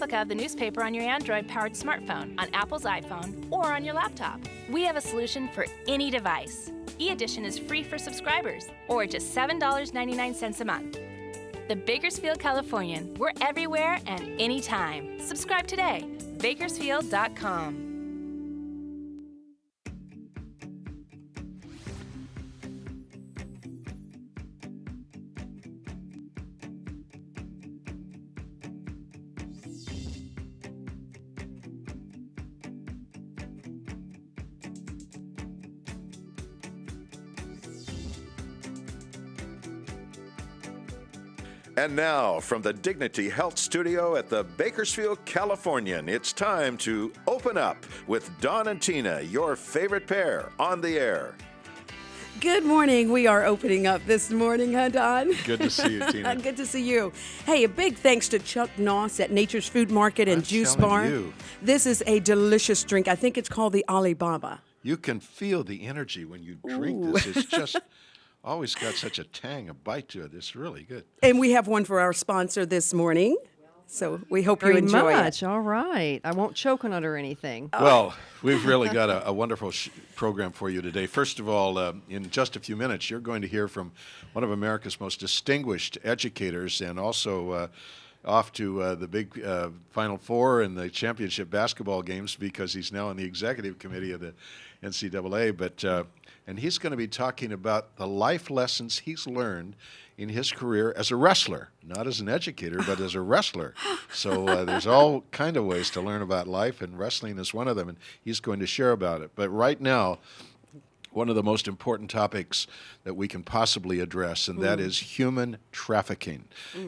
replica of the newspaper on your Android-powered smartphone, on Apple's iPhone, or on your laptop. We have a solution for any device. E-Edition is free for subscribers, or just $7.99 a month. The Bakersfield Californian. We're everywhere and anytime. Subscribe today. Bakersfield.com. And now, from the Dignity Health Studio at the Bakersfield Californian, it's time to open up with Don and Tina, your favorite pair, on the air. Good morning. We are opening up this morning, huh, Don? Good to see you, Tina. Good to see you. Hey, a big thanks to Chuck Noss at Nature's Food Market and Juice Bar. This is a delicious drink. I think it's called the Alibaba. You can feel the energy when you drink this. It's just always got such a tang, a bite to it. It's really good. And we have one for our sponsor this morning. So we hope you enjoy Very much. it. All right. I won't choke on it or anything. Well, we've really got a wonderful program for you today. First of all, in just a few minutes, you're going to hear from one of America's most distinguished educators and also off to the big Final Four and the championship basketball games because he's now on the executive committee of the NCAA. And he's going to be talking about the life lessons he's learned in his career as a wrestler, not as an educator, but as a wrestler. So there's all kind of ways to learn about life, and wrestling is one of them, and he's going to share about it. But right now, one of the most important topics that we can possibly address, and that is human trafficking.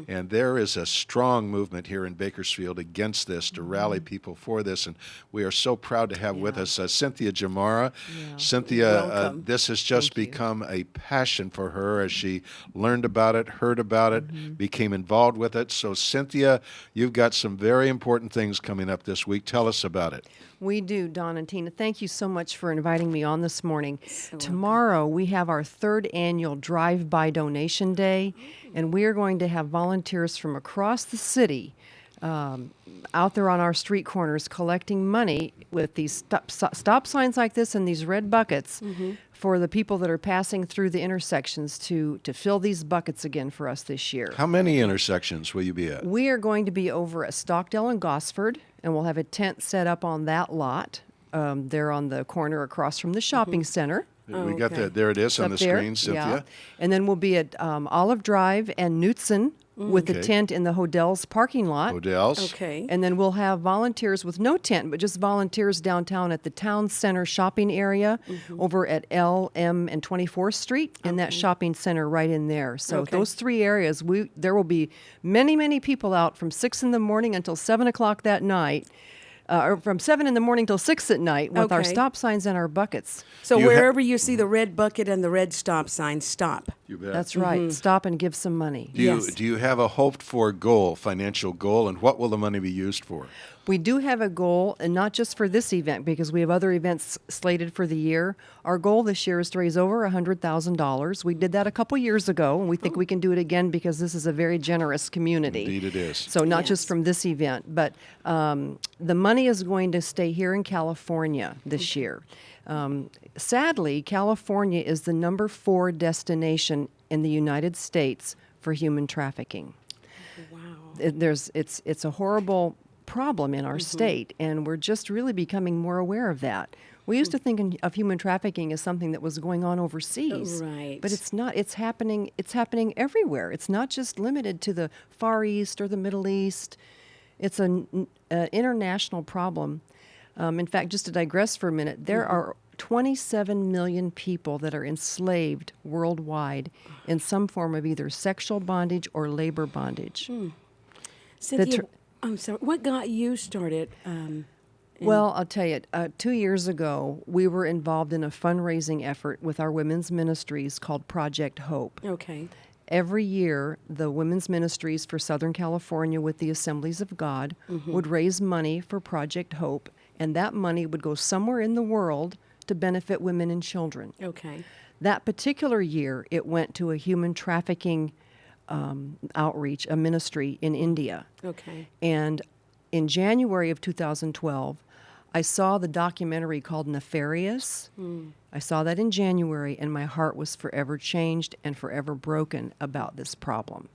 And there is a strong movement here in Bakersfield against this, to rally people for this, and we are so proud to have with us Cynthia Jamara. Cynthia, this has just become a passion for her as she learned about it, heard about it, became involved with it. So Cynthia, you've got some very important things coming up this week. Tell us about it. We do, Don and Tina. Thank you so much for inviting me on this morning. Tomorrow, we have our third annual Drive-By Donation Day, and we are going to have volunteers from across the city out there on our street corners collecting money with these stop signs like this and these red buckets for the people that are passing through the intersections to fill these buckets again for us this year. How many intersections will you be at? We are going to be over at Stockdale and Gosford, and we'll have a tent set up on that lot. They're on the corner across from the shopping center. We got that. There it is on the screen, Cynthia. Yeah. And then we'll be at Olive Drive and Knutson with the tent in the Hodell's parking lot. Hodell's. Okay. And then we'll have volunteers with no tent, but just volunteers downtown at the town center shopping area over at L, M, and 24th Street in that shopping center right in there. So those three areas, there will be many, many people out from 6 in the morning until 7 o'clock that night. Or from 7 in the morning till 6 at night with our stop signs and our buckets. So wherever you see the red bucket and the red stop sign, stop. You bet. That's right. Stop and give some money. Do you have a hoped-for goal, financial goal, and what will the money be used for? We do have a goal, and not just for this event, because we have other events slated for the year. Our goal this year is to raise over $100,000. We did that a couple years ago, and we think we can do it again because this is a very generous community. Indeed it is. So not just from this event, but the money is going to stay here in California this year. Sadly, California is the number 4 destination in the United States for human trafficking. Wow. It's a horrible problem in our state, and we're just really becoming more aware of that. We used to think of human trafficking as something that was going on overseas, Right. but it's not. It's happening everywhere. It's not just limited to the Far East or the Middle East. It's an international problem. In fact, just to digress for a minute, there are 27 million people that are enslaved worldwide in some form of either sexual bondage or labor bondage. Cynthia, I'm sorry. What got you started? Well, I'll tell you, 2 years ago, we were involved in a fundraising effort with our women's ministries called Project Hope. Okay. Every year, the women's ministries for Southern California with the Assemblies of God would raise money for Project Hope, and that money would go somewhere in the world to benefit women and children. Okay. That particular year, it went to a human trafficking outreach, a ministry in India. Okay. And in January of 2012, I saw the documentary called Nefarious. I saw that in January, and my heart was forever changed and forever broken about this problem.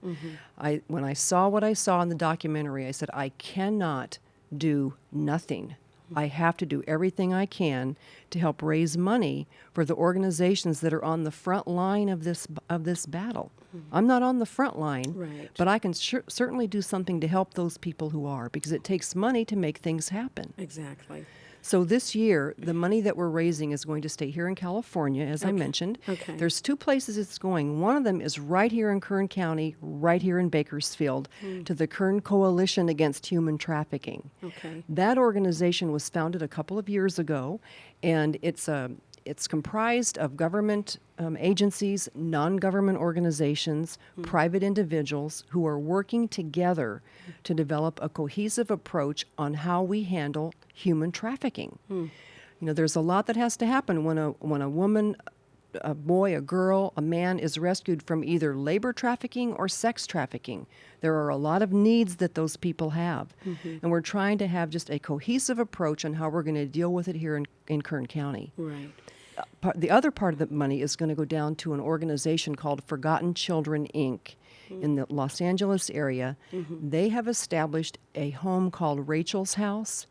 When I saw what I saw in the documentary, I said, I cannot do nothing. I have to do everything I can to help raise money for the organizations that are on the front line of this battle. I'm not on the front line, Right. but I can certainly do something to help those people who are, because it takes money to make things happen. Exactly. So this year, the money that we're raising is going to stay here in California, as I mentioned. Okay. There's 2 places it's going. One of them is right here in Kern County, right here in Bakersfield, to the Kern Coalition Against Human Trafficking. Okay. That organization was founded a couple of years ago, and it's comprised of government agencies, non-government organizations, private individuals who are working together to develop a cohesive approach on how we handle human trafficking. You know, there's a lot that has to happen when a woman, a boy, a girl, a man is rescued from either labor trafficking or sex trafficking. There are a lot of needs that those people have. And we're trying to have just a cohesive approach on how we're going to deal with it here in Kern County. Right. The other part of the money is going to go down to an organization called Forgotten Children, Inc. in the Los Angeles area. They have established a home called Rachel's House.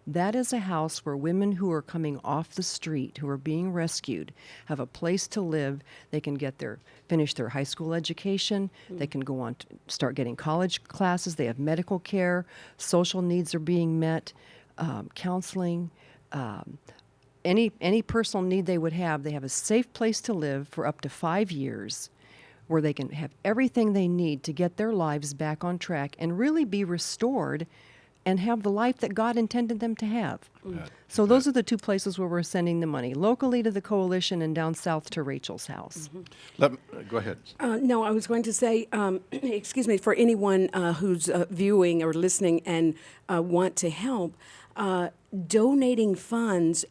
That is a house where women who are coming off the street, who are being rescued, have a place to live. They can finish their high school education. They can go on to start getting college classes. They have medical care. Social needs are being met, counseling. Any personal need they would have, they have a safe place to live for up to 5 years, where they can have everything they need to get their lives back on track and really be restored and have the life that God intended them to have. So those are the 2 places where we're sending the money, locally to the coalition and down south to Rachel's House. Go ahead. No, I was going to say, excuse me, for anyone who's viewing or listening and want to help, donating funds,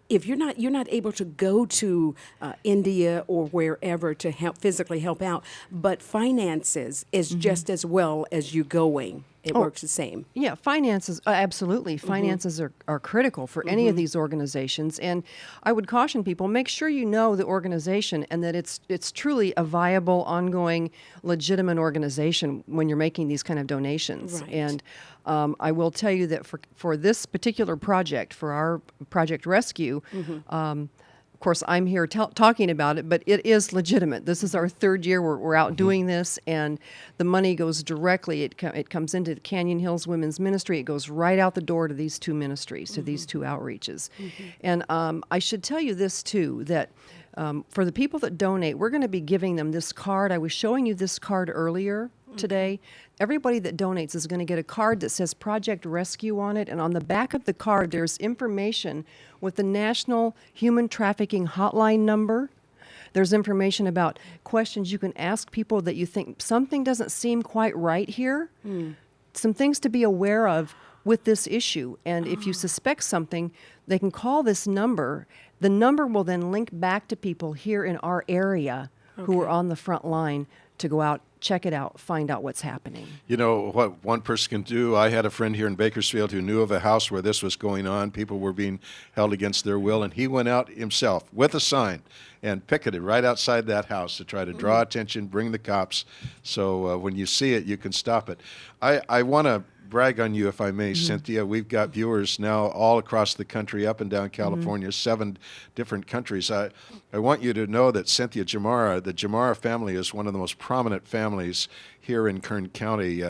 if you're not able to go to India or wherever to physically help out, but finances is just as well as you going. It works the same. Yeah, finances, absolutely. Finances are critical for any of these organizations. And I would caution people, make sure you know the organization and that it's truly a viable, ongoing, legitimate organization when you're making these kind of donations. Right. And I will tell you that for this particular project, for our Project Rescue, of course, I'm here talking about it, but it is legitimate. This is our 3rd year we're out doing this, and the money goes directly. It comes into the Canyon Hills Women's Ministry. It goes right out the door to these 2 ministries, to these 2 outreaches. And I should tell you this, too, that for the people that donate, we're going to be giving them this card. I was showing you this card earlier today. Everybody that donates is going to get a card that says Project Rescue on it, and on the back of the card there's information with the National Human Trafficking Hotline number. There's information about questions you can ask people that you think something doesn't seem quite right here. Some things to be aware of with this issue, and if you suspect something, they can call this number. The number will then link back to people here in our area who are on the front line to go out, check it out, find out what's happening. You know what one person can do? I had a friend here in Bakersfield who knew of a house where this was going on. People were being held against their will, and he went out himself with a sign and picketed right outside that house to try to draw attention, bring the cops. So when you see it, you can stop it. I want to brag on you, if I may, Cynthia. We've got viewers now all across the country, up and down California, 7 different countries. I want you to know that Cynthia Jamara, the Jamara family, is one of the most prominent families here in Kern County.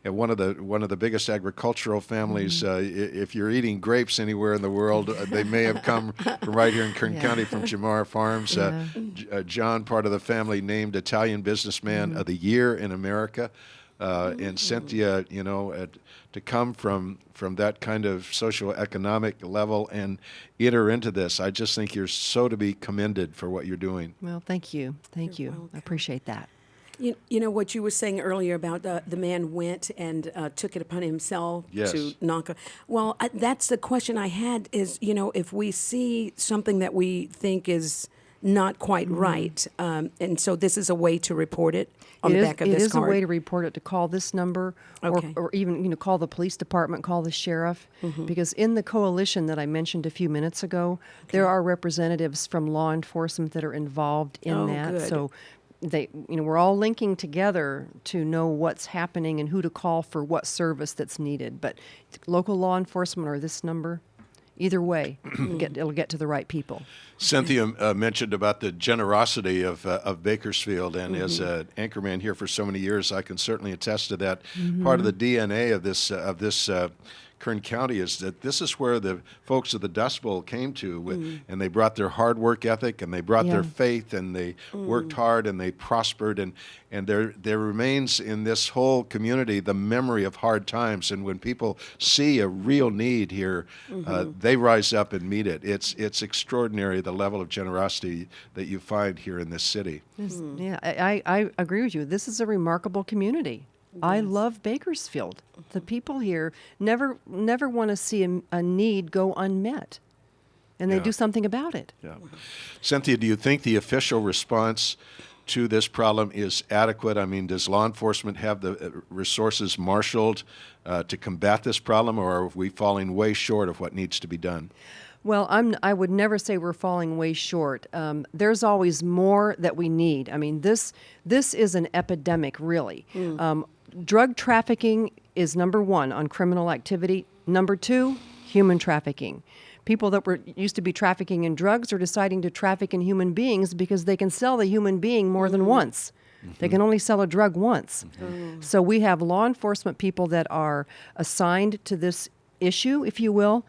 And one of the biggest agricultural families. If you're eating grapes anywhere in the world, they may have come from right here in Kern County from Jamara Farms. John, part of the family, named Italian Businessman of the Year in America. And Cynthia, to come from that kind of socioeconomic level and enter into this, I just think you're so to be commended for what you're doing. Well, thank you. Thank you. I appreciate that. You know what you were saying earlier about the man went and took it upon himself to knock. Well, that's the question I had is, if we see something that we think is not quite right. And so this is a way to report it on the back of It this is card. a way to report it, to call this number, Okay. or even call the police department, call the sheriff, because in the coalition that I mentioned a few minutes ago, there are representatives from law enforcement that are involved in Oh, that. good. So we're all linking together to know what's happening and who to call for what service that's needed. But local law enforcement or this number, either way, it'll get to the right people. Cynthia mentioned about the generosity of Bakersfield, and as an anchorman here for so many years, I can certainly attest to that. Part of the DNA of this Kern County is that this is where the folks of the Dust Bowl came to, and they brought their hard work ethic, and they brought their faith, and they worked hard, and they prospered, and there remains in this whole community the memory of hard times. And when people see a real need here, they rise up and meet it. It's extraordinary the level of generosity that you find here in this city. Yeah, I agree with you. This is a remarkable community. I love Bakersfield. The people here never want to see a need go unmet, and they Yeah. do something about it. Yeah. Cynthia, do you think the official response to this problem is adequate? I mean, does law enforcement have the resources marshaled to combat this problem, or are we falling way short of what needs to be done? Well, I would never say we're falling way short. There's always more that we need. I mean, this is an epidemic, really. Drug trafficking is number one on criminal activity. Number two, human trafficking. People that were used to be trafficking in drugs are deciding to traffic in human beings because they can sell the human being more than once. They can only sell a drug once. So we have law enforcement people that are assigned to this issue, if you will.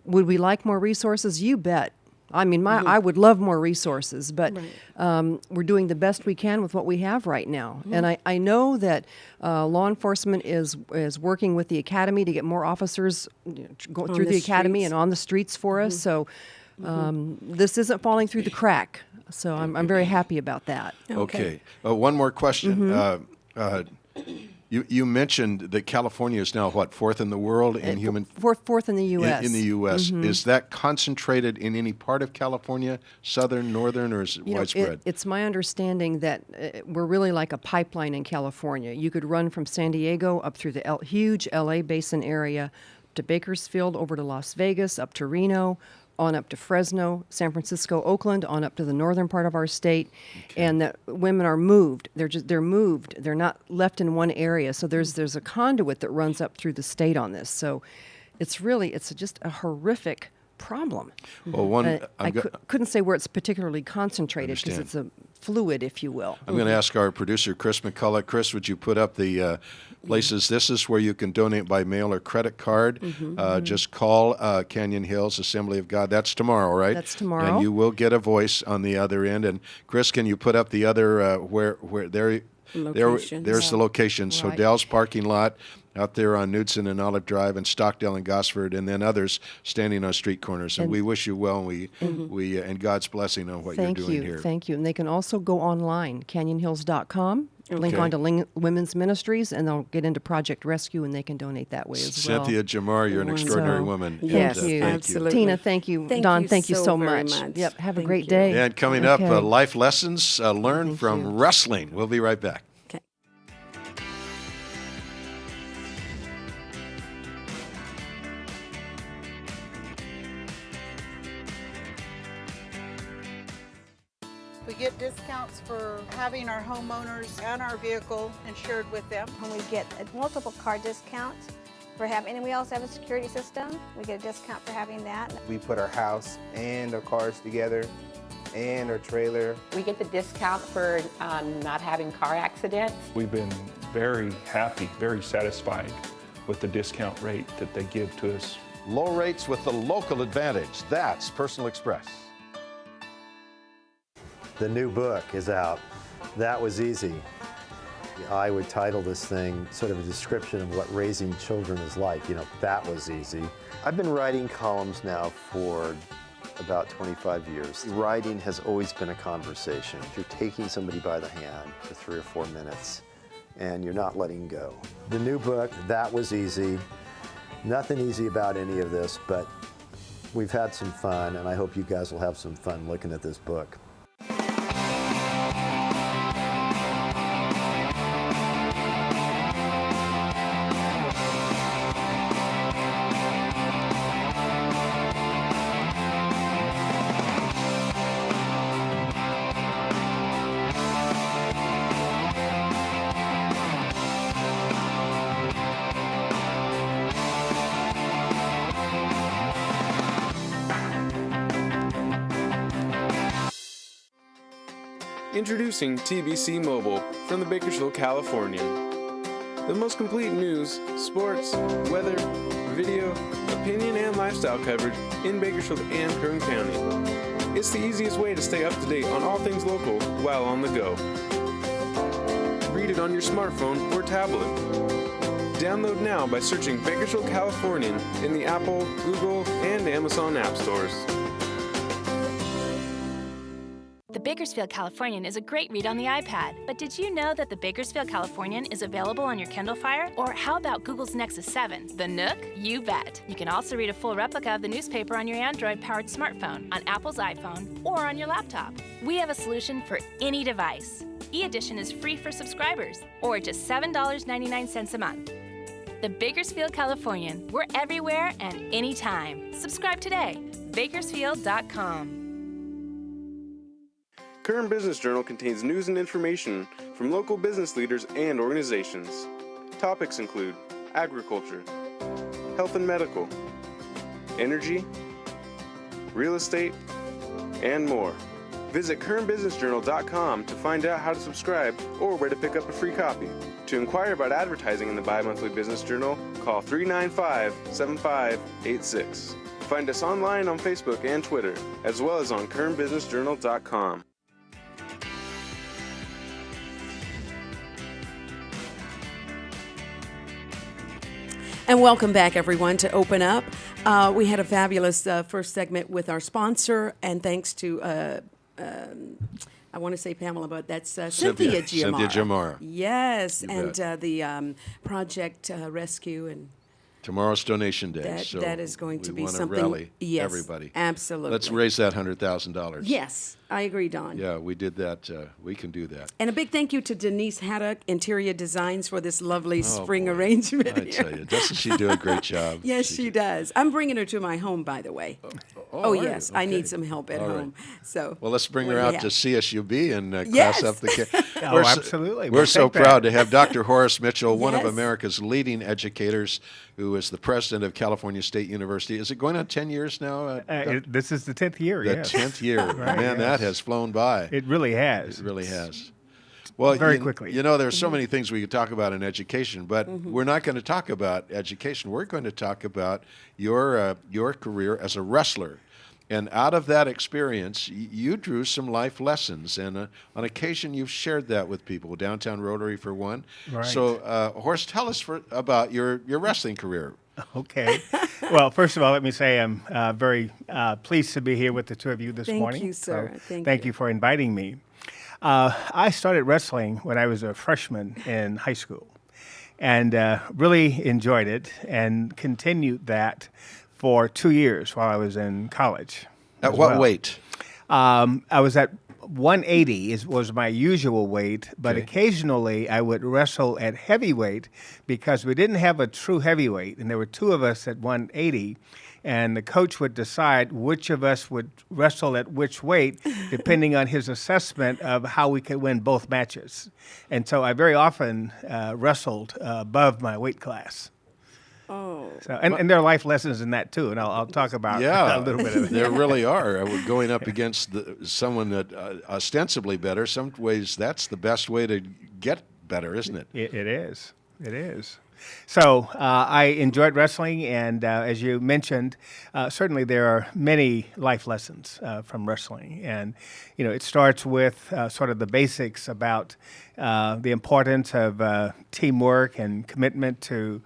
Would we like more resources? You bet. I mean, I would love more resources, but we're doing the best we can with what we have right now. And I know that law enforcement is working with the academy to get more officers go through the academy and on the streets for us. So this isn't falling through the crack. So I'm very happy about that. Okay. One more question. You mentioned that California is now, what, fourth in the world in human... Fourth in the U.S. In the U.S. Is that concentrated in any part of California, southern, northern, or is it widespread? It's my understanding that we're really like a pipeline in California. You could run from San Diego up through the huge L.A. basin area to Bakersfield, over to Las Vegas, up to Reno, on up to Fresno, San Francisco, Oakland, on up to the northern part of our state, and that women are moved. They're moved. They're not left in one area. So there's a conduit that runs up through the state on this. So it's just a horrific problem. Well, I couldn't say where it's particularly concentrated because it's a fluid, if you will. I'm going to ask our producer, Chris McCullough. Chris, would you put up the places? This is where you can donate by mail or credit card. Just call Canyon Hills Assembly of God. That's tomorrow, right? That's tomorrow. And you will get a voice on the other end. And Chris, can you put up the other where there? Locations. There's the locations. Right. Hodell's parking lot out there on Knudsen and Olive Drive, and Stockdale and Gosford, and then others standing on street corners. And we wish you well, and we and God's blessing on what you're doing here. Thank you. And they can also go online, canyonhills.com, link Okay. onto Women's Ministries, and they'll get into Project Rescue, and they can donate that way as well. Cynthia Jamar, you're an extraordinary woman. Yes, And, you. absolutely. Tina, thank you. Thank Don, you thank you so so very much. much. Yep, have a Thank great you. day. And coming up, Okay. life lessons learned Thank from you. wrestling. We'll be right back. Okay. We get discounts for having our homeowners and our vehicle insured with them. When we get a multiple car discount for having, and we also have a security system. We get a discount for having that. We put our house and our cars together and our trailer. We get the discount for not having car accidents. We've been very happy, very satisfied with the discount rate that they give to us. Low rates with the local advantage. That's Personal Express. The new book is out. That was easy. I would title this thing sort of a description of what raising children is like. You know, that was easy. I've been writing columns now for about 25 years. Writing has always been a conversation. You're taking somebody by the hand for 3 or 4 minutes and you're not letting go. The new book, That Was Easy. Nothing easy about any of this, but we've had some fun, and I hope you guys will have some fun looking at this book. Introducing TBC Mobile from the Bakersfield Californian. The most complete news, sports, weather, video, opinion, and lifestyle coverage in Bakersfield and Kern County. It's the easiest way to stay up to date on all things local while on the go. Read it on your smartphone or tablet. Download now by searching Bakersfield Californian in the Apple, Google, and Amazon app stores. The Bakersfield Californian is a great read on the iPad, but did you know that the Bakersfield Californian is available on your Kindle Fire? Or how about Google's Nexus 7, the Nook? You bet. You can also read a full replica of the newspaper on your Android-powered smartphone, on Apple's iPhone, or on your laptop. We have a solution for any device. E-Edition is free for subscribers, or just $7.99 a month. The Bakersfield Californian. We're everywhere and anytime. Subscribe today. Bakersfield.com. Kern Business Journal contains news and information from local business leaders and organizations. Topics include agriculture, health and medical, energy, real estate, and more. Visit KernBusinessJournal.com to find out how to subscribe or where to pick up a free copy. To inquire about advertising in the bi-monthly Business Journal, call 395-7586. Find us online on Facebook and Twitter, as well as on KernBusinessJournal.com. And welcome back, everyone, to Open Up. We had a fabulous first segment with our sponsor, and thanks to, I want to say Pamela, but that's Cynthia Giamara. Cynthia Giamara. Yes, You and bet. The Project Rescue and Tomorrow's donation day. that is going to we be wanna something. Rally Yes, everybody. absolutely. Let's raise that $100,000. Yes, I agree, Don. Yeah, we did that. We can do that. And a big thank you to Denise Haddock, Interior Designs, for this lovely spring boy. arrangement. I tell you, doesn't she do a great job? Yes, she does. I'm bringing her to my home, by the way. all right, yes, I need okay. some help at All right. home. So, Well, let's bring her what do out you to have? CSUB and Yes. class up the kid. Oh, absolutely. We're We'll so take that. proud to have Dr. Horace Mitchell, one of Yes. America's leading educators, who is the president of California State University. Is it going on 10 years now? This is the 10th year, The yes. 10th year. Right, Man, that yes. has flown by. It really has. It really has. Well, Very quickly. You know, there's so many things we could talk about in education, but Mm-hmm. we're not going to talk about education. We're going to talk about your career as a wrestler. And out of that experience, you drew some life lessons, and on occasion you've shared that with people. Downtown Rotary, for one. Right. So, Horst, tell us about your wrestling career. Okay. Well, first of all, let me say I'm very pleased to be here with the two of you this Thank morning. you, sir. So Thank you for inviting me. I started wrestling when I was a freshman in high school and really enjoyed it and continued that for 2 years while I was in college. At as what well. weight? I was at 180 was my usual weight, but Okay. occasionally I would wrestle at heavyweight because we didn't have a true heavyweight, and there were two of us at 180, and the coach would decide which of us would wrestle at which weight depending on his assessment of how we could win both matches. And so I very often wrestled above my weight class. Oh. So, and there are life lessons in that too, and I'll talk about Yeah, a little bit of it. there really are. Going up against someone that ostensibly better, some ways that's the best way to get better, isn't it? It is. It is. So I enjoyed wrestling, and as you mentioned, certainly there are many life lessons from wrestling. And, you know, it starts with sort of the basics about the importance of teamwork and commitment to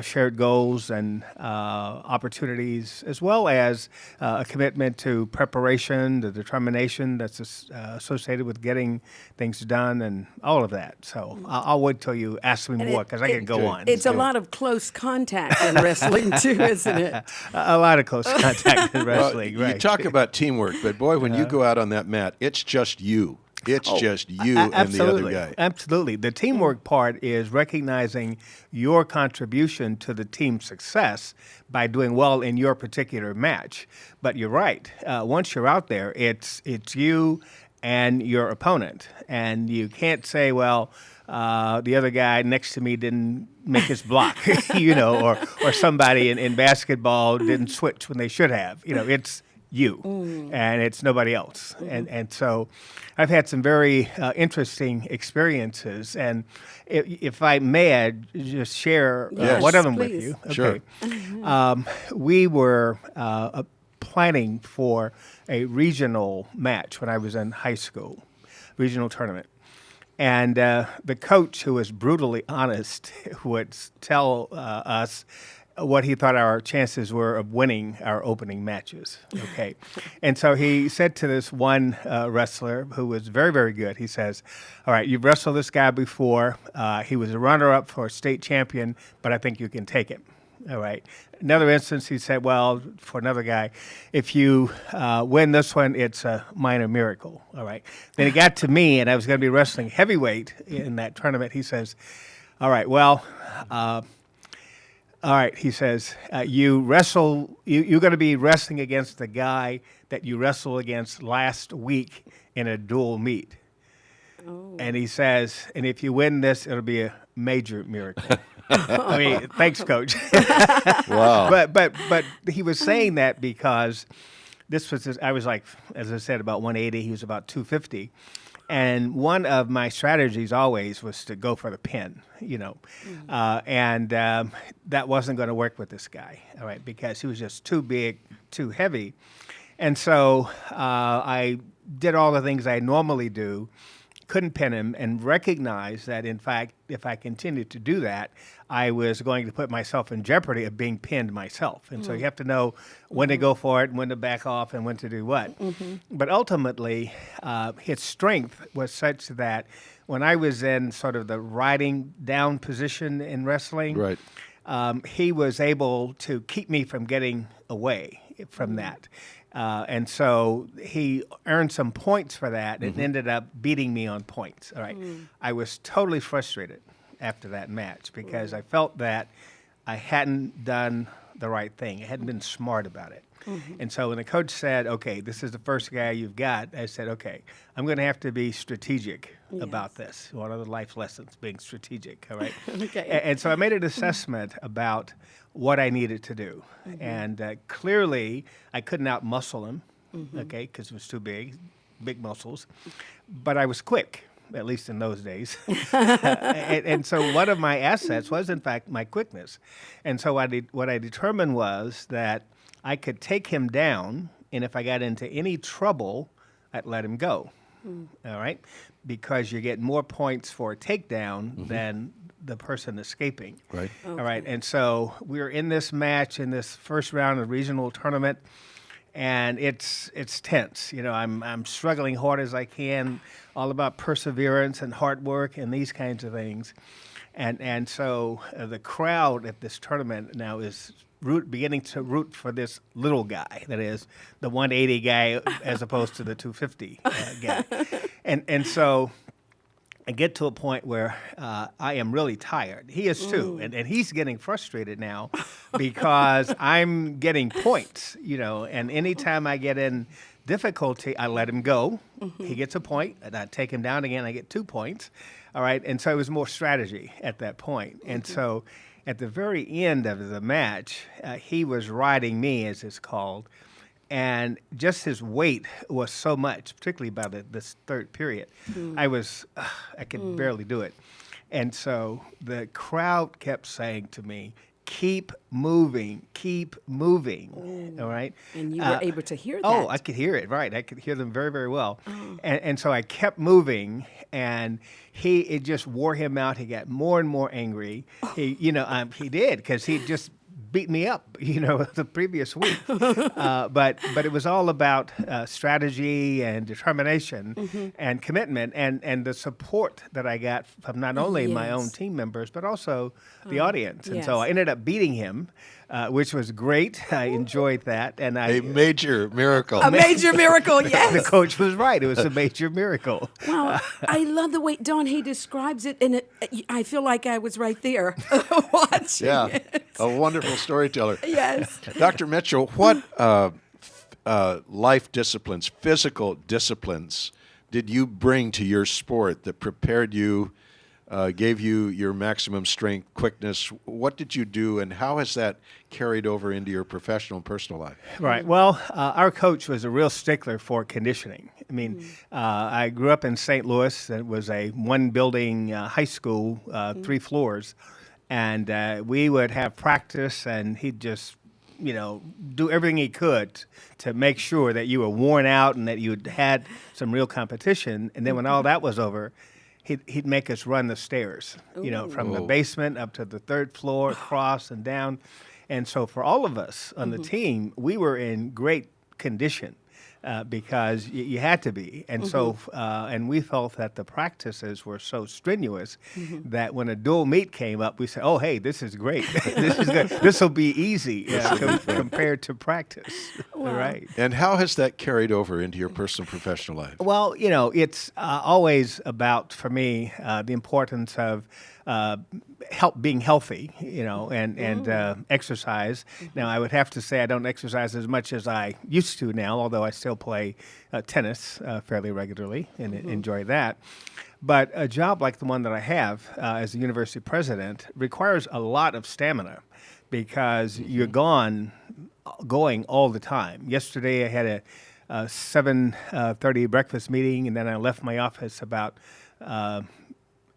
shared goals and opportunities, as well as a commitment to preparation, the determination that's associated with getting things done, and all of that. So I'll wait till you ask me more, because I can go on. It's a lot of close contact in wrestling, too, isn't it? A lot of close contact in Well, wrestling, you right. talk about teamwork, but boy, when you go out on that mat, it's just you. It's just you and the other Absolutely. guy. Absolutely. The teamwork part is recognizing your contribution to the team's success by doing well in your particular match. But you're right. Once you're out there, it's you and your opponent. And you can't say, well, the other guy next to me didn't make his block, you know, or somebody in basketball didn't switch when they should have. You know, it's you, and it's nobody else. And so I've had some very interesting experiences. And if I may, I'd just share one of them with you. Sure. We were planning for a regional match when I was in high school, regional tournament. And the coach, who was brutally honest, would tell us what he thought our chances were of winning our opening matches. Okay. And so he said to this one wrestler who was very, very good, he says, all right, you've wrestled this guy before. He was a runner-up for a state champion, but I think you can take him. All right. Another instance, he said, well, for another guy, if you win this one, it's a minor miracle. All right. Then he got to me, and I was going to be wrestling heavyweight in that tournament. He says, all right, well, all right, he says, you're going to be wrestling against the guy that you wrestled against last week in a dual meet. Oh. And he says, and if you win this, it'll be a major miracle. I mean, thanks, Coach. Wow. But he was saying that because this was, I was like, as I said, about 180. He was about 250. And one of my strategies always was to go for the pin, and that wasn't going to work with this guy, all right, because he was just too big, too heavy. And so I did all the things I normally do, couldn't pin him, and recognized that, in fact, if I continued to do that, I was going to put myself in jeopardy of being pinned myself. And so you have to know when to go for it, when to back off, and when to do what. But ultimately, his strength was such that when I was in sort of the riding down position in wrestling, Right. He was able to keep me from getting away from that. And so he earned some points for that and ended up beating me on points. All right. I was totally frustrated after that match because I felt that I hadn't done the right thing. I hadn't been smart about it. And so when the coach said, okay, this is the first guy you've got, I said, okay, I'm going to have to be strategic about this. One of the life lessons, being strategic, all right? Okay. And so I made an assessment about what I needed to do. And clearly, I couldn't out-muscle him, okay, because he was too big muscles. But I was quick, at least in those days. and so one of my assets was, in fact, my quickness. And so what I determined was that I could take him down, and if I got into any trouble, I'd let him go. All right? Because you get more points for a takedown than the person escaping. Right. All right. And so we were in this match in this first round of the regional tournament, and it's tense. I'm struggling hard as I can, all about perseverance and hard work and these kinds of things. And so the crowd at this tournament now is beginning to root for this little guy, that is, the 180 guy as opposed to the 250 guy. And so I get to a point where I am really tired. He is too, and he's getting frustrated now because I'm getting points, and anytime I get in difficulty, I let him go. He gets a point, and I take him down again, I get 2 points. All right, and so it was more strategy at that point. And so at the very end of the match, he was riding me, as it's called, and just his weight was so much, particularly by this third period. I could barely do it. And so the crowd kept saying to me, keep moving, all right? And you were able to hear that. Oh, I could hear it, right. I could hear them very, very well. And so I kept moving, and it just wore him out. He got more and more angry. He did, because he just beat me up, the previous week. But it was all about strategy and determination and commitment and the support that I got from not only my own team members, but also the audience. And so I ended up beating him, which was great. I enjoyed that. And a major miracle. A major miracle, yes. The coach was right. It was a major miracle. Wow. I love the way, Don, he describes it, and I feel like I was right there watching it. A wonderful storyteller. Yes. Dr. Mitchell, what life disciplines, physical disciplines, did you bring to your sport that prepared you gave you your maximum strength, quickness. What did you do, and how has that carried over into your professional and personal life? Right. Well, our coach was a real stickler for conditioning. I mean, I grew up in St. Louis. It was a one-building high school, 3 floors, and we would have practice, and he'd just do everything he could to make sure that you were worn out and that you had some real competition. And then when all that was over, he'd make us run the stairs, from the basement up to the 3rd floor, across and down. And so for all of us on the team, we were in great condition. Because you had to be. And so, and we felt that the practices were so strenuous that when a dual meet came up, we said, oh, hey, this is great. This is good. This will be easy compared to practice. Wow. Right. And how has that carried over into your personal and professional life? Well, it's always about, for me, the importance of being healthy, and exercise. Now, I would have to say I don't exercise as much as I used to now, although I still play tennis fairly regularly and enjoy that. But a job like the one that I have as a university president requires a lot of stamina because you're going all the time. Yesterday, I had a 7:30 breakfast meeting, and then I left my office about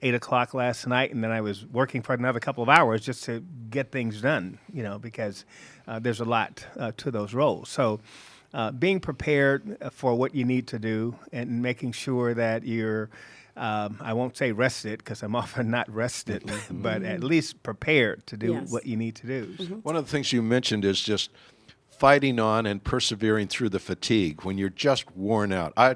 8 o'clock last night, and then I was working for another couple of hours just to get things done, because there's a lot to those roles. So being prepared for what you need to do and making sure that you're, I won't say rested because I'm often not rested, but at least prepared to do what you need to do. One of the things you mentioned is just fighting on and persevering through the fatigue when you're just worn out. I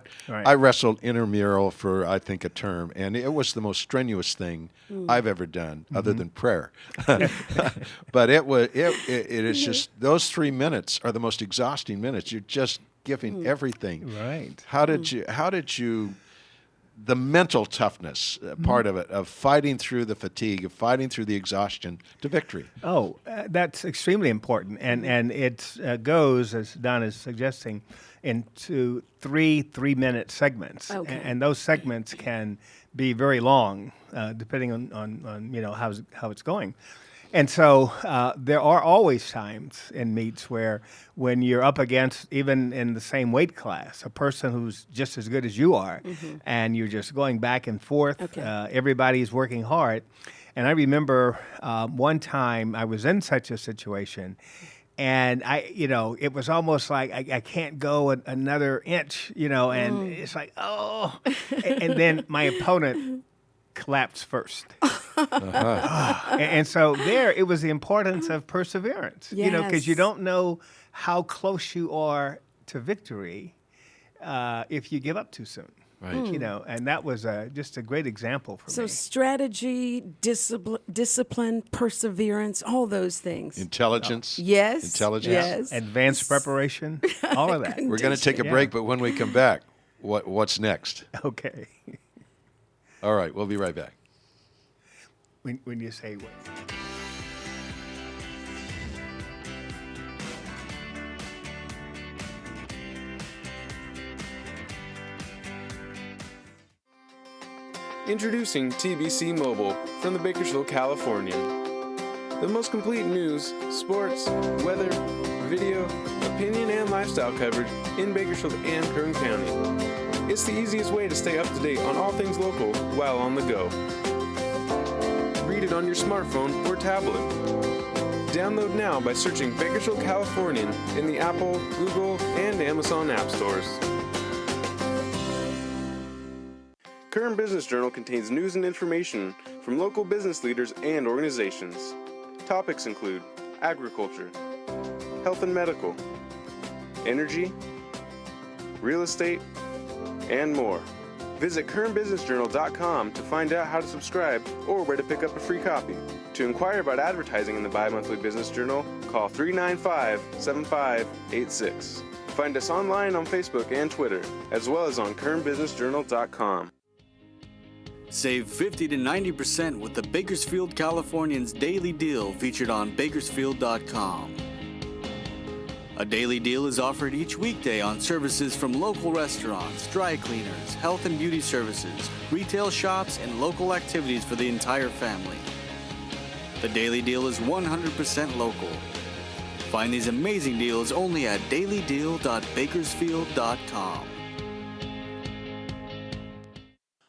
wrestled intramural for, I think, a term, and it was the most strenuous thing I've ever done, other than prayer. But it is just, those 3 minutes are the most exhausting minutes. You're just giving everything. Right. How did you the mental toughness part of it, of fighting through the fatigue, of fighting through the exhaustion to victory? Oh, that's extremely important. And it goes, as Don is suggesting, into 3-minute segments. Okay. And those segments can be very long, depending on how it's going. And so there are always times in meets where when you're up against, even in the same weight class, a person who's just as good as you are, and you're just going back and forth, everybody's working hard. And I remember one time I was in such a situation, and it was almost like I can't go another inch, and it's like, oh. And then my opponent collapsed first. And so there, it was the importance of perseverance, because you don't know how close you are to victory if you give up too soon. Right. And that was just a great example for me. So strategy, discipline, perseverance, all those things. Intelligence. Yes. Intelligence. Yes. Advanced preparation, all of that. We're going to take a break, but when we come back, what's next? Okay. All right, we'll be right back. When you say what? Introducing TBC Mobile from the Bakersfield, California. The most complete news, sports, weather, video, opinion, and lifestyle coverage in Bakersfield and Kern County. It's the easiest way to stay up to date on all things local while on the go. Read it on your smartphone or tablet. Download now by searching Bakersfield Californian in the Apple, Google, and Amazon app stores. Kern Business Journal contains news and information from local business leaders and organizations. Topics include agriculture, health and medical, energy, real estate, and more. Visit KernBusinessJournal.com to find out how to subscribe or where to pick up a free copy. To inquire about advertising in the bi-monthly business journal, call 395-7586. Find us online on Facebook and Twitter, as well as on KernBusinessJournal.com. Save 50 to 90% with the Bakersfield Californian's Daily Deal featured on Bakersfield.com. A daily deal is offered each weekday on services from local restaurants, dry cleaners, health and beauty services, retail shops, and local activities for the entire family. The daily deal is 100% local. Find these amazing deals only at dailydeal.bakersfield.com.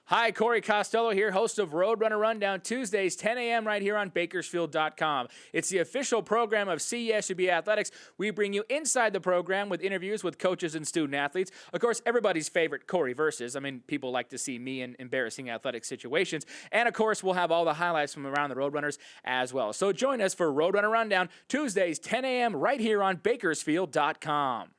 Hi, Corey Costello here, host of Roadrunner Rundown, Tuesdays, 10 a.m. right here on Bakersfield.com. It's the official program of CESUB Athletics. We bring you inside the program with interviews with coaches and student athletes. Of course, everybody's favorite Corey versus. I mean, people like to see me in embarrassing athletic situations. And, of course, we'll have all the highlights from around the Roadrunners as well. So join us for Roadrunner Rundown, Tuesdays, 10 a.m. right here on Bakersfield.com.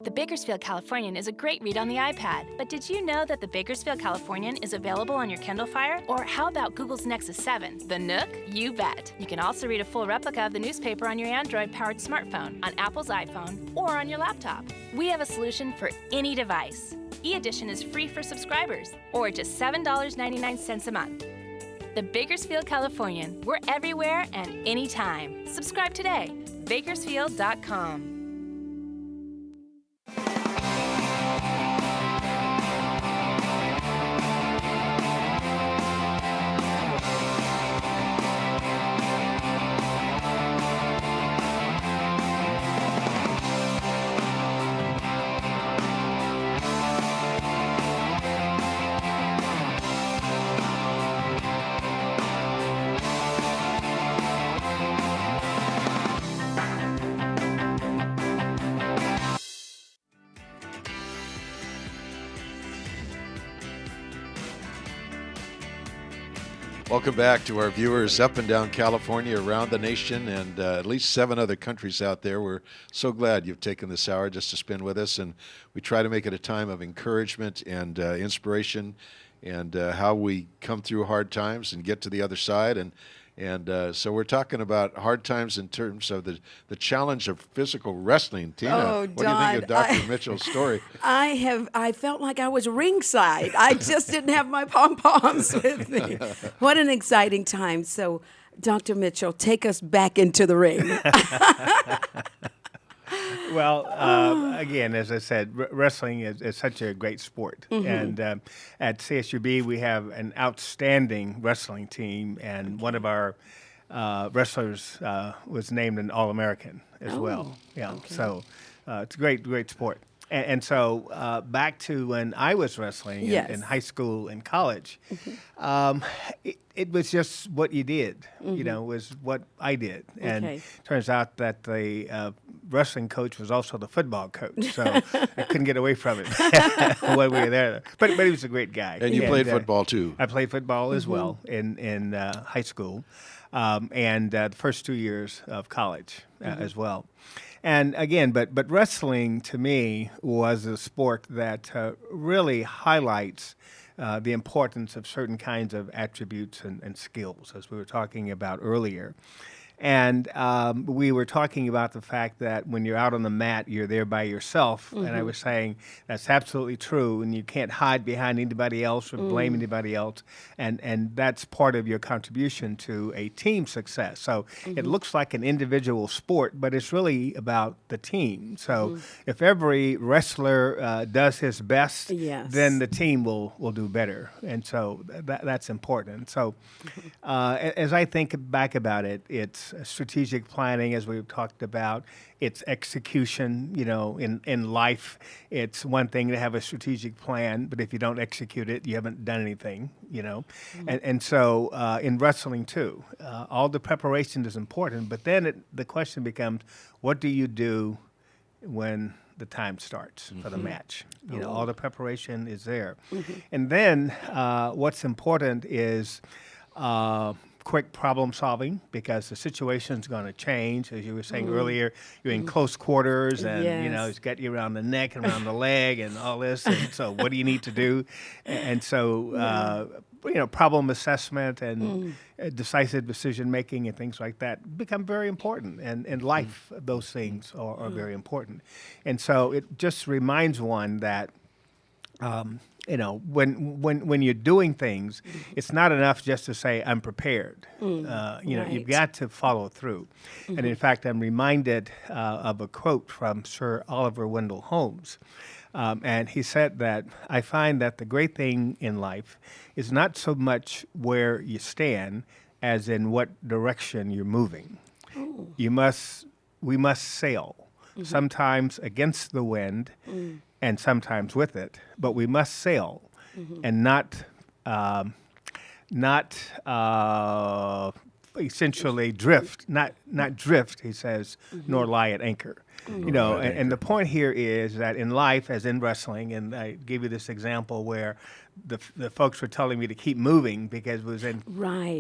The Bakersfield Californian is a great read on the iPad, but did you know that the Bakersfield Californian is available on your Kindle Fire? Or how about Google's Nexus 7? The Nook? You bet. You can also read a full replica of the newspaper on your Android-powered smartphone, on Apple's iPhone, or on your laptop. We have a solution for any device. E-Edition is free for subscribers, or just $7.99 a month. The Bakersfield Californian. We're everywhere and anytime. Subscribe today. Bakersfield.com. Welcome back to our viewers up and down California, around the nation, and at least 7 other countries out there. We're so glad you've taken this hour just to spend with us, and we try to make it a time of encouragement and inspiration, and how we come through hard times and get to the other side. And so we're talking about hard times in terms of the challenge of physical wrestling. Tina, what do you think of Dr. Mitchell's story? I felt like I was ringside. I just didn't have my pom-poms with me. What an exciting time. So, Dr. Mitchell, take us back into the ring. Well, again, as I said, wrestling is such a great sport. Mm-hmm. And at CSUB, we have an outstanding wrestling team, and one of our wrestlers was named an All-American as well. Yeah, okay. So it's a great sport. And so back to when I was wrestling in high school and college, it was just what you did, you know, was what I did. And turns out that the wrestling coach was also the football coach, so I couldn't get away from it when we were there. But he was a great guy. And you played football too. I played football as well in high school, and the first 2 years of college as well. And again, but wrestling to me was a sport that really highlights the importance of certain kinds of attributes and skills, as we were talking about earlier. And we were talking about the fact that when you're out on the mat, you're there by yourself. And I was saying that's absolutely true, and you can't hide behind anybody else or blame anybody else. And that's part of your contribution to a team success. So it looks like an individual sport, but it's really about the team. So if every wrestler does his best, then the team will do better. And so that's important. So as I think back about it, it's strategic planning, as we've talked about. It's execution. You know, in life, it's one thing to have a strategic plan, but if you don't execute it, you haven't done anything, you know. And so in wrestling, too, all the preparation is important, but then the question becomes, what do you do when the time starts for the match? You know, all the preparation is there. And then what's important is quick problem solving, because the situation's going to change. As you were saying earlier, you're in close quarters, and you know, it's got you around the neck and around the leg and all this. And so what do you need to do? And so you know, problem assessment and decisive decision making and things like that become very important. And in life, those things are very important. And so it just reminds one that when you're doing things, it's not enough just to say I'm prepared. You've right. got to follow through. And in fact, I'm reminded of a quote from Sir Oliver Wendell Holmes. And he said that I find that the great thing in life is not so much where you stand as in what direction you're moving. We must sail, sometimes against the wind and sometimes with it, but we must sail and not essentially drift, not drift, he says, nor lie at anchor. And the point here is that in life, as in wrestling, and I gave you this example where the folks were telling me to keep moving because it was in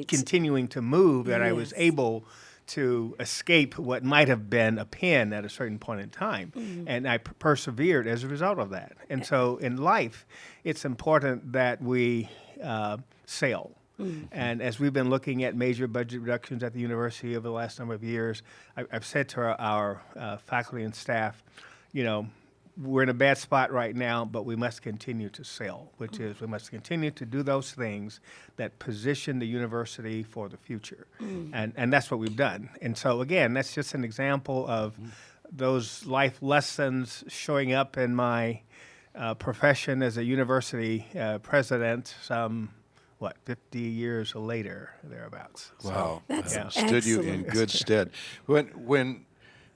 continuing to move that I was able to escape what might have been a pin at a certain point in time. And I persevered as a result of that. And so in life, it's important that we sail. And as we've been looking at major budget reductions at the university over the last number of years, I've said to our faculty and staff, we're in a bad spot right now, but we must continue to sail, which is we must continue to do those things that position the university for the future. And that's what we've done. And so, again, that's just an example of those life lessons showing up in my profession as a university president 50 years later, thereabouts. Wow. That's stood you in good stead. When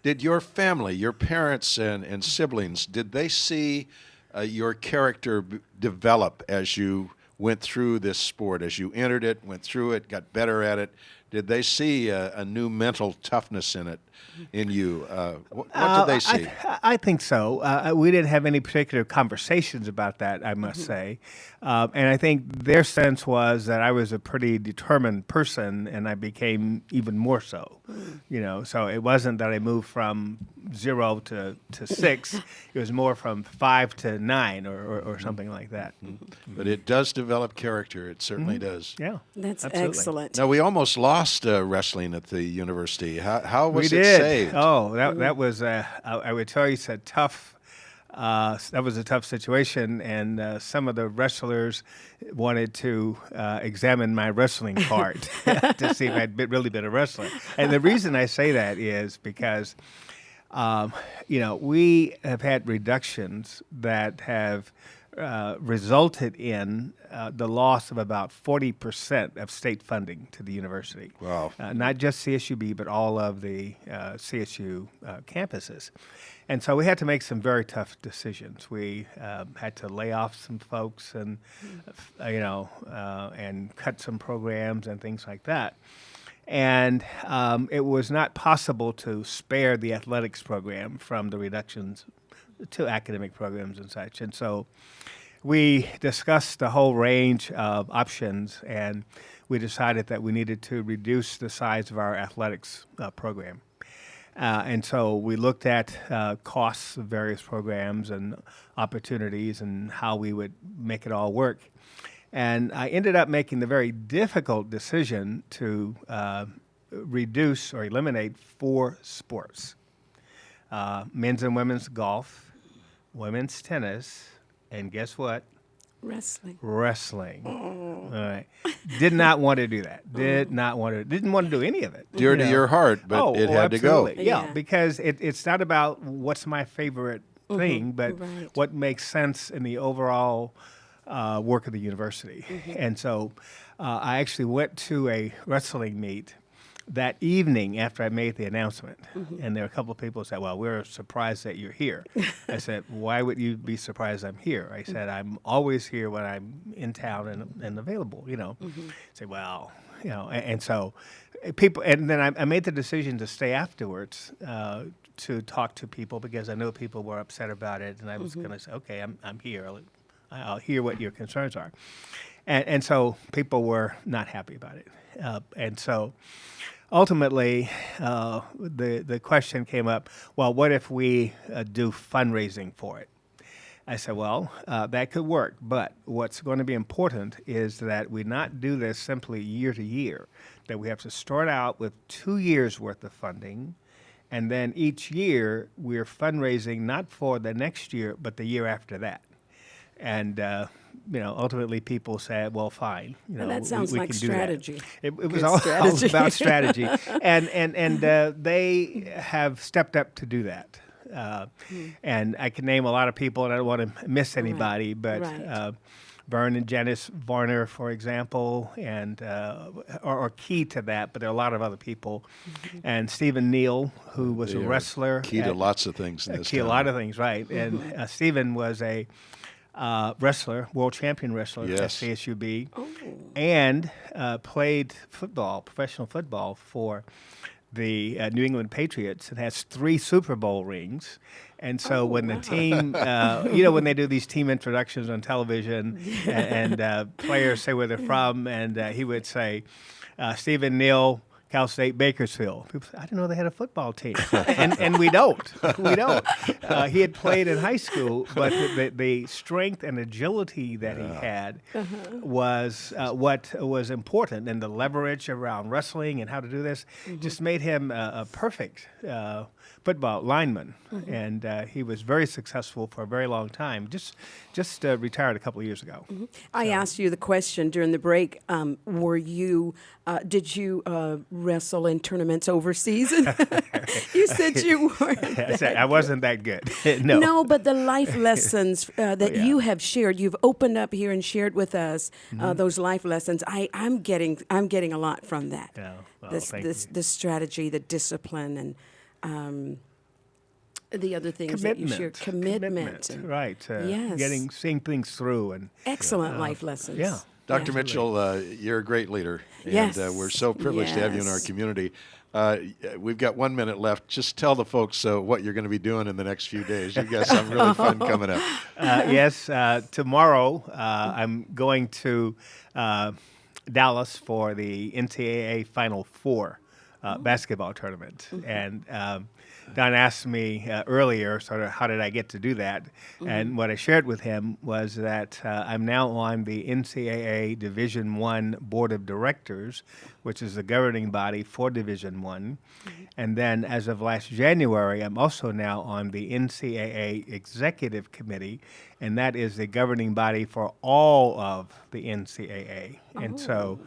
did your family, your parents and siblings, did they see your character develop as you went through this sport, as you entered it, went through it, got better at it? Did they see a new mental toughness in you? What did they see? I think so. We didn't have any particular conversations about that, I must say. And I think their sense was that I was a pretty determined person, and I became even more so. So it wasn't that I moved from 0 to 6. It was more from 5 to 9 or something like that. But it does develop character. It certainly does. Yeah, that's absolutely. excellent. Now, we almost lost wrestling at the university. How was we it did. saved? Oh, that was, I would tell you, it's a tough, that was a tough situation, and some of the wrestlers wanted to examine my wrestling card to see if I'd really been a wrestler. And the reason I say that is because, we have had reductions that have resulted in the loss of about 40% of state funding to the university. Wow. Not just CSUB, but all of the CSU campuses. And so we had to make some very tough decisions. We had to lay off some folks and, and cut some programs and things like that. And it was not possible to spare the athletics program from the reductions to academic programs and such. And so we discussed a whole range of options, and we decided that we needed to reduce the size of our athletics program. And so we looked at costs of various programs and opportunities and how we would make it all work. And I ended up making the very difficult decision to reduce or eliminate 4 sports: men's and women's golf, women's tennis, and guess what? Wrestling. All right. Did not want to do that. Didn't want to do any of it. Dear to your heart, but it had absolutely. to go. Yeah, because it's not about what's my favorite thing, but what makes sense in the overall work of the university. And so I actually went to a wrestling meet that evening after I made the announcement. And there were a couple of people who said, well, we're surprised that you're here. I said, why would you be surprised I'm here? I said, I'm always here when I'm in town and available, Say, well, and so people, and then I made the decision to stay afterwards to talk to people because I know people were upset about it. And I was going to say, okay, I'm here. I'll hear what your concerns are. And so people were not happy about it. And so ultimately, the question came up, well, what if we do fundraising for it? I said, well, that could work. But what's going to be important is that we not do this simply year to year, that we have to start out with 2 years' worth of funding. And then each year, we're fundraising not for the next year, but the year after that. And ultimately people said, well, fine. That sounds we like can do strategy. It was all about strategy. And they have stepped up to do that. And I can name a lot of people, and I don't want to miss anybody, but Vern and Janice Varner, for example, and are key to that, but there are a lot of other people. And Stephen Neal, who was a wrestler. Key to lots of things in this Key to a town. lot of things, right. And Stephen was a wrestler, world champion wrestler at CSUB, and played football, professional football for the New England Patriots, and has 3 Super Bowl rings. And so when the team, when they do these team introductions on television and players say where they're from, and he would say, Stephen Neal, Cal State Bakersfield. People say, I didn't know they had a football team. and we don't. We don't. He had played in high school, but the strength and agility that he had was what was important. And the leverage around wrestling and how to do this just made him a perfect football lineman. And he was very successful for a very long time. Just retired a couple of years ago. I asked you the question during the break, did you wrestle in tournaments overseas? You said you weren't. I wasn't that good. No, but the life lessons that you have shared, you've opened up here and shared with us those life lessons. I'm getting a lot from that. This strategy, the discipline, and the other things that you shared. Commitment. Right. Yes. Seeing things through. And excellent life lessons. Yeah. Dr. Mitchell, you're a great leader, and we're so privileged to have you in our community. We've got 1 minute left. Just tell the folks what you're going to be doing in the next few days. You've got something really fun coming up. Yes, tomorrow I'm going to Dallas for the NCAA Final Four basketball tournament. And Don asked me earlier, sort of, how did I get to do that? And what I shared with him was that I'm now on the NCAA Division I Board of Directors, which is the governing body for Division I. And then as of last January, I'm also now on the NCAA Executive Committee, and that is the governing body for all of the NCAA. And so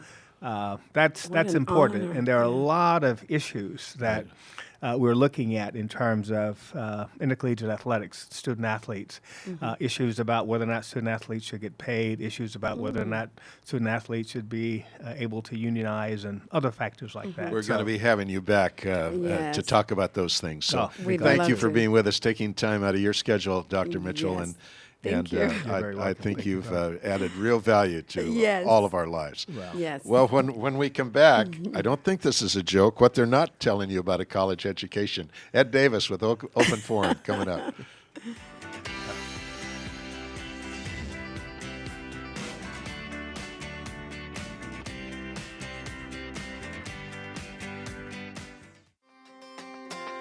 that's important. honor. And there are a lot of issues that we're looking at in terms of intercollegiate athletics, student athletes, issues about whether or not student athletes should get paid, issues about whether or not student athletes should be able to unionize, and other factors like that. We're going to be having you back to talk about those things. So We'd thank love you for to. being with us, taking time out of your schedule, Dr. Mitchell. Yes. And you. You're very I welcome. think Thank you, you've Bob. added real value to Yes. all of our lives. Yes. Well, when we come back, I don't think this is a joke, what they're not telling you about a college education. Ed Davis with Open Forum coming up.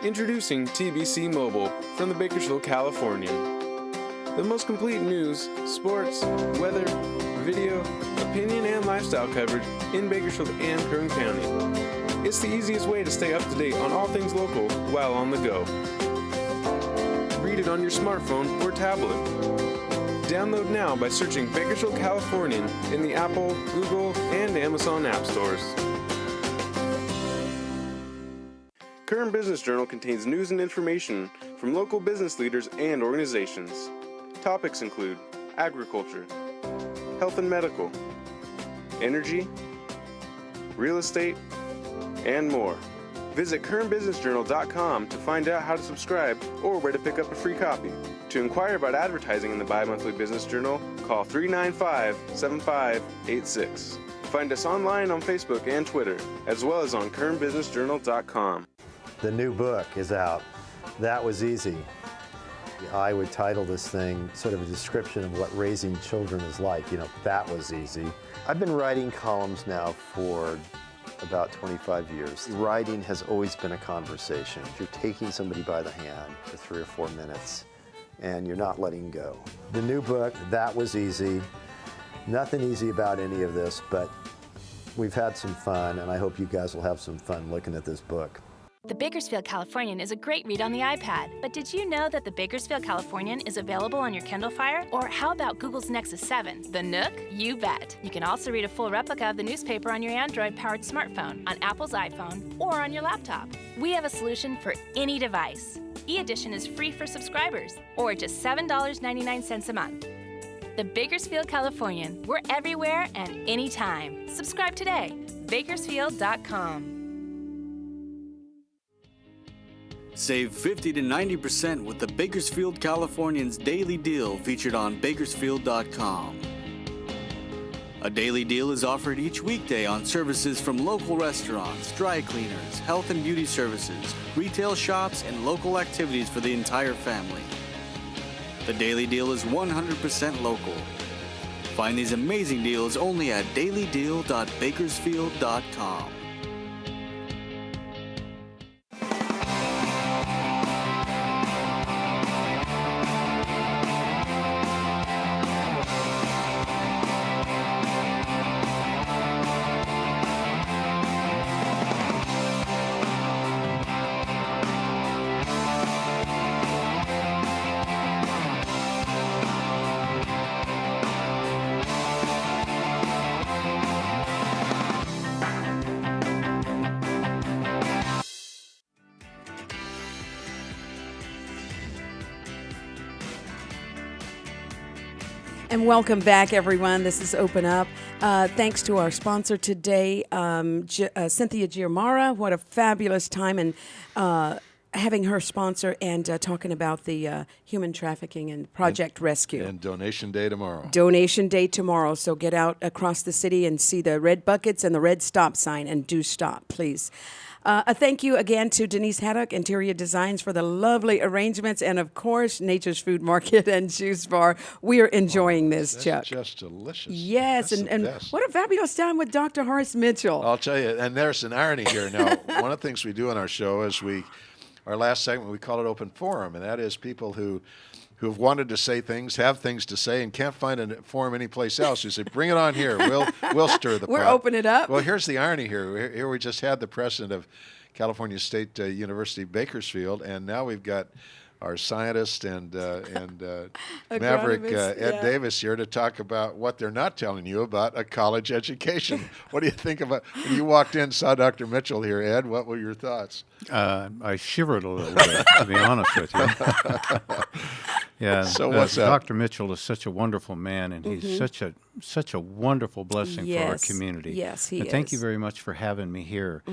Introducing TBC Mobile from the Bakersfield Californian. The most complete news, sports, weather, video, opinion, and lifestyle coverage in Bakersfield and Kern County. It's the easiest way to stay up to date on all things local while on the go. Read it on your smartphone or tablet. Download now by searching Bakersfield Californian in the Apple, Google, and Amazon app stores. Kern Business Journal contains news and information from local business leaders and organizations. Topics include agriculture, health and medical, energy, real estate, and more. Visit KernBusinessJournal.com to find out how to subscribe or where to pick up a free copy. To inquire about advertising in the bi-monthly Business Journal, call 395-7586. Find us online on Facebook and Twitter, as well as on KernBusinessJournal.com. The new book is out. That was easy. I would title this thing sort of a description of what raising children is like. That was easy. I've been writing columns now for about 25 years. Writing has always been a conversation. You're taking somebody by the hand for 3 or 4 minutes, and you're not letting go. The new book, That Was Easy. Nothing easy about any of this, but we've had some fun, and I hope you guys will have some fun looking at this book. The Bakersfield Californian is a great read on the iPad, but did you know that the Bakersfield Californian is available on your Kindle Fire? Or how about Google's Nexus 7? The Nook? You bet. You can also read a full replica of the newspaper on your Android-powered smartphone, on Apple's iPhone, or on your laptop. We have a solution for any device. E-Edition is free for subscribers, or just $7.99 a month. The Bakersfield Californian. We're everywhere and anytime. Subscribe today. Bakersfield.com. Save 50 to 90% with the Bakersfield Californian's daily deal featured on Bakersfield.com. A daily deal is offered each weekday on services from local restaurants, dry cleaners, health and beauty services, retail shops, and local activities for the entire family. The daily deal is 100% local. Find these amazing deals only at dailydeal.bakersfield.com. And welcome back, everyone. This is Open Up. Thanks to our sponsor today, Cynthia Giamara. What a fabulous time, and having her sponsor and talking about the human trafficking and Project Rescue. And Donation Day tomorrow. Donation Day tomorrow. So get out across the city and see the red buckets and the red stop sign, and do stop, please. A thank you again to Denise Haddock, Interior Designs, for the lovely arrangements, and of course, Nature's Food Market and Juice Bar. We are enjoying this, That's Chuck. just delicious. Yes, That's and the best. what a fabulous time with Dr. Horace Mitchell. I'll tell you, and there's an irony here. Now, one of the things we do in our show is our last segment, we call it Open Forum, and that is people who've wanted to say things, have things to say, and can't find a forum anyplace else. You say, bring it on here. We'll stir the pot. We're open it up. Well, here's the irony here. Here we just had the president of California State University, Bakersfield, and now we've got our scientist and maverick Ed Davis here to talk about what they're not telling you about a college education. What do you think about when you walked in, saw Dr. Mitchell here, Ed? What were your thoughts? I shivered a little bit, to be honest with you. Yeah. So what's that? Dr. Mitchell is such a wonderful man, and he's such a wonderful blessing for our community. Yes, he and is. Thank you very much for having me here.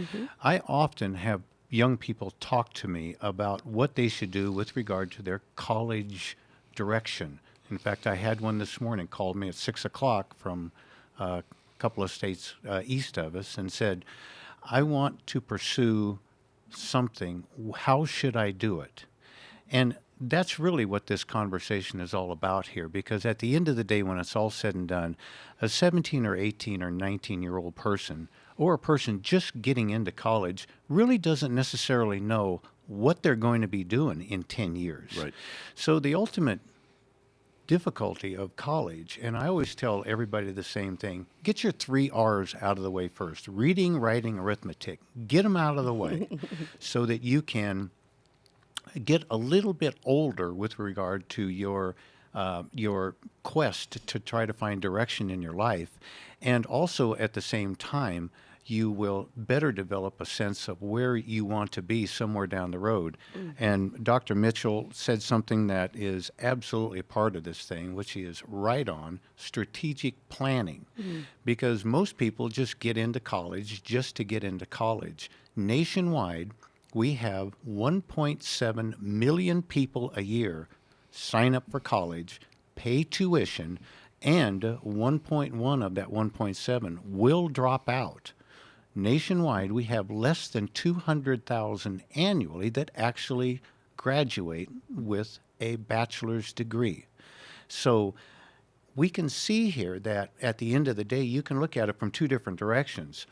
I often have young people talk to me about what they should do with regard to their college direction. In fact, I had one this morning called me at 6 o'clock from a couple of states east of us and said, I want to pursue something. How should I do it? And that's really what this conversation is all about here, because at the end of the day, when it's all said and done, a 17 or 18 or 19-year-old person, or a person just getting into college, really doesn't necessarily know what they're going to be doing in 10 years. Right. So the ultimate difficulty of college, and I always tell everybody the same thing, get your 3 R's out of the way first. Reading, writing, arithmetic. Get them out of the way so that you can get a little bit older with regard to your quest to try to find direction in your life. And also at the same time, you will better develop a sense of where you want to be somewhere down the road. And Dr. Mitchell said something that is absolutely a part of this thing, which is right on, strategic planning. Because most people just get into college just to get into college. Nationwide, we have 1.7 million people a year sign up for college, pay tuition, and 1.1 of that 1.7 will drop out. Nationwide, we have less than 200,000 annually that actually graduate with a bachelor's degree. So we can see here that at the end of the day, you can look at it from two different directions.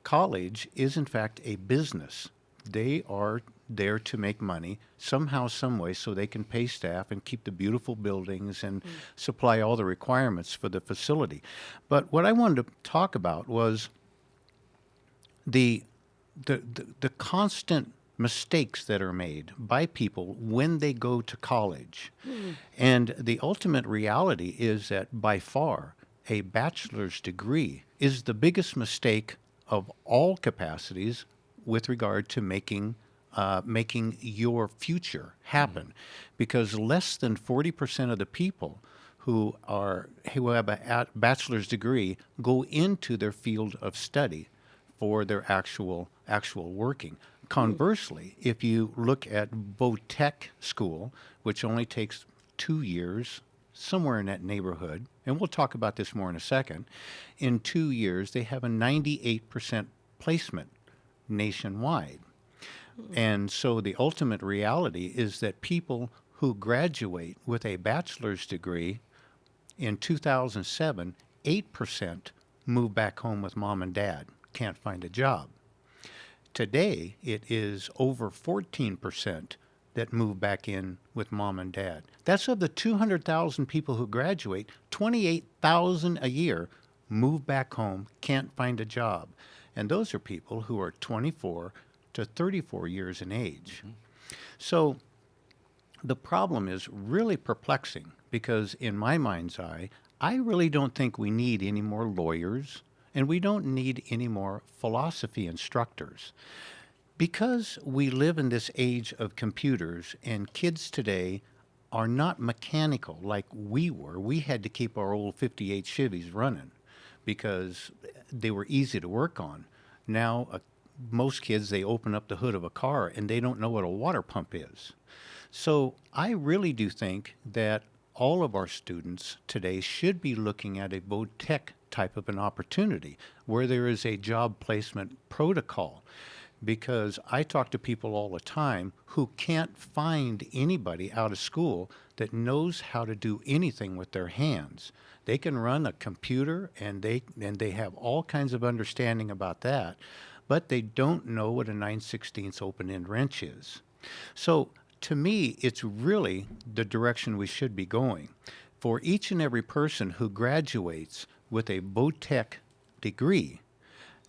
College is, in fact, a business. They are there to make money somehow, some way, so they can pay staff and keep the beautiful buildings and supply all the requirements for the facility. But what I wanted to talk about was the constant mistakes that are made by people when they go to college. And the ultimate reality is that by far, a bachelor's degree is the biggest mistake of all capacities with regard to making your future happen, because less than 40% of the people who have a bachelor's degree go into their field of study for their actual working. Conversely, if you look at Vo-Tech school, which only takes 2 years, somewhere in that neighborhood, and we'll talk about this more in a second, in 2 years they have a 98% placement nationwide. And so the ultimate reality is that people who graduate with a bachelor's degree in 2007, 8% move back home with mom and dad, can't find a job. Today, it is over 14% that move back in with mom and dad. That's of the 200,000 people who graduate, 28,000 a year move back home, can't find a job. And those are people who are 24 to 34 years in age. So the problem is really perplexing, because in my mind's eye, I really don't think we need any more lawyers, and we don't need any more philosophy instructors. Because we live in this age of computers, and kids today are not mechanical like we were. We had to keep our old 58 Chevys running because they were easy to work on. Now, most kids, they open up the hood of a car and they don't know what a water pump is. So I really do think that all of our students today should be looking at a Vo-Tech type of an opportunity where there is a job placement protocol. Because I talk to people all the time who can't find anybody out of school that knows how to do anything with their hands. They can run a computer and they have all kinds of understanding about that, but they don't know what a 9/16 open-end wrench is. So to me, it's really the direction we should be going. For each and every person who graduates with a Vo-Tech degree,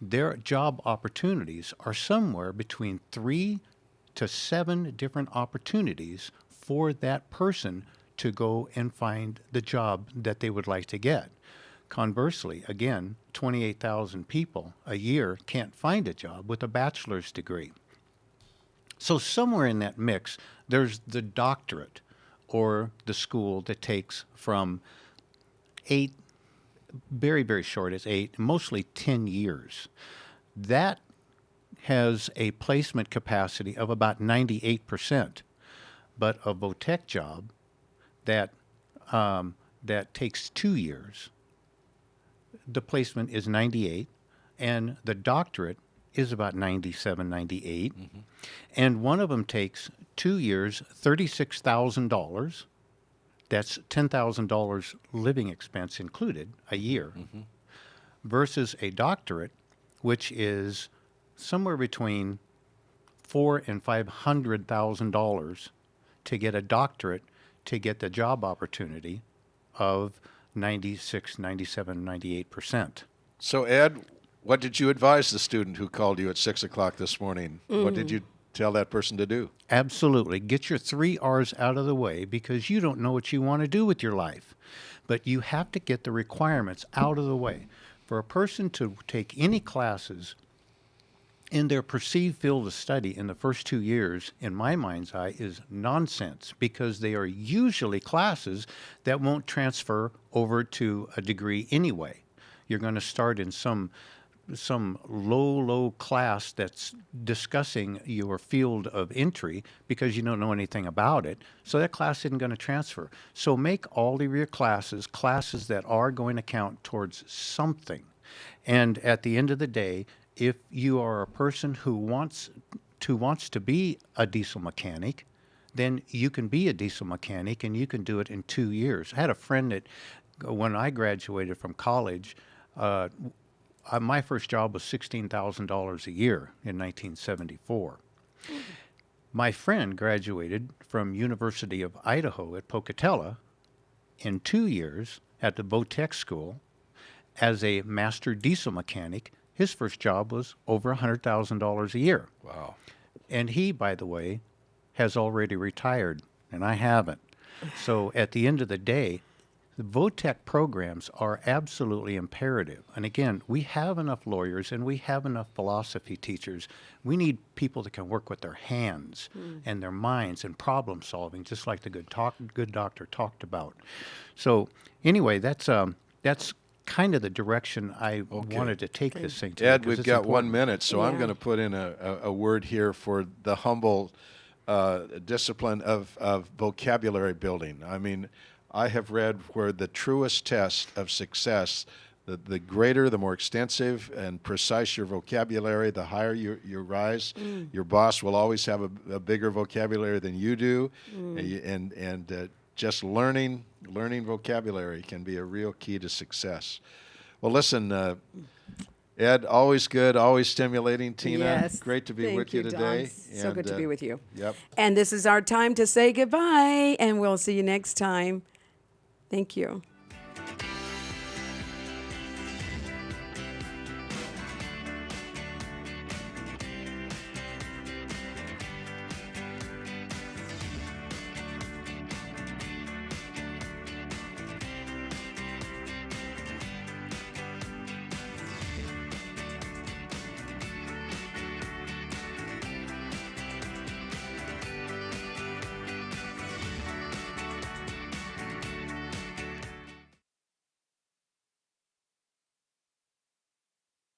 their job opportunities are somewhere between 3 to 7 different opportunities for that person to go and find the job that they would like to get. Conversely, again, 28,000 people a year can't find a job with a bachelor's degree. So somewhere in that mix, there's the doctorate, or the school that takes from 8, very, very short as 8, mostly 10 years. That has a placement capacity of about 98%. But a Vo-Tech job that takes 2 years, the placement is 98, and the doctorate is about 97, 98. And one of them takes 2 years, $36,000. That's $10,000 living expense included a year, versus a doctorate, which is somewhere between $400,000 and $500,000 to get a doctorate, to get the job opportunity of 96, 97, 98%. So, Ed, what did you advise the student who called you at 6 o'clock this morning? What did you tell that person to do? Absolutely. Get your 3 R's out of the way, because you don't know what you want to do with your life. But you have to get the requirements out of the way. For a person to take any classes in their perceived field of study in the first 2 years, in my mind's eye, is nonsense, because they are usually classes that won't transfer over to a degree anyway. You're going to start in some low class that's discussing your field of entry because you don't know anything about it. So that class isn't going to transfer. So make all of your classes that are going to count towards something. And at the end of the day, if you are a person who wants to be a diesel mechanic, then you can be a diesel mechanic, and you can do it in 2 years. I had a friend that, when I graduated from college, my first job was $16,000 a year in 1974. My friend graduated from University of Idaho at Pocatello in 2 years at the Vo-Tech school as a master diesel mechanic. His first job was over $100,000 a year. Wow. And he, by the way, has already retired, and I haven't. So at the end of the day, the VOTEC programs are absolutely imperative. And again, we have enough lawyers and we have enough philosophy teachers. We need people that can work with their hands and their minds and problem solving, just like the good doctor talked about. So anyway, that's kind of the direction I wanted to take this thing to. Ed, we've got 1 minute, so I'm going to put in a word here for the humble discipline of vocabulary building. I mean, I have read where the truest test of success, the greater, the more extensive and precise your vocabulary, the higher you rise. Your boss will always have a bigger vocabulary than you do, and just learning vocabulary can be a real key to success. Well, listen, Ed, always good, always stimulating. Tina, Yes. great to be Thank with you Don. today. So good to be with you. Yep. And this is our time to say goodbye, and we'll see you next time. Thank you.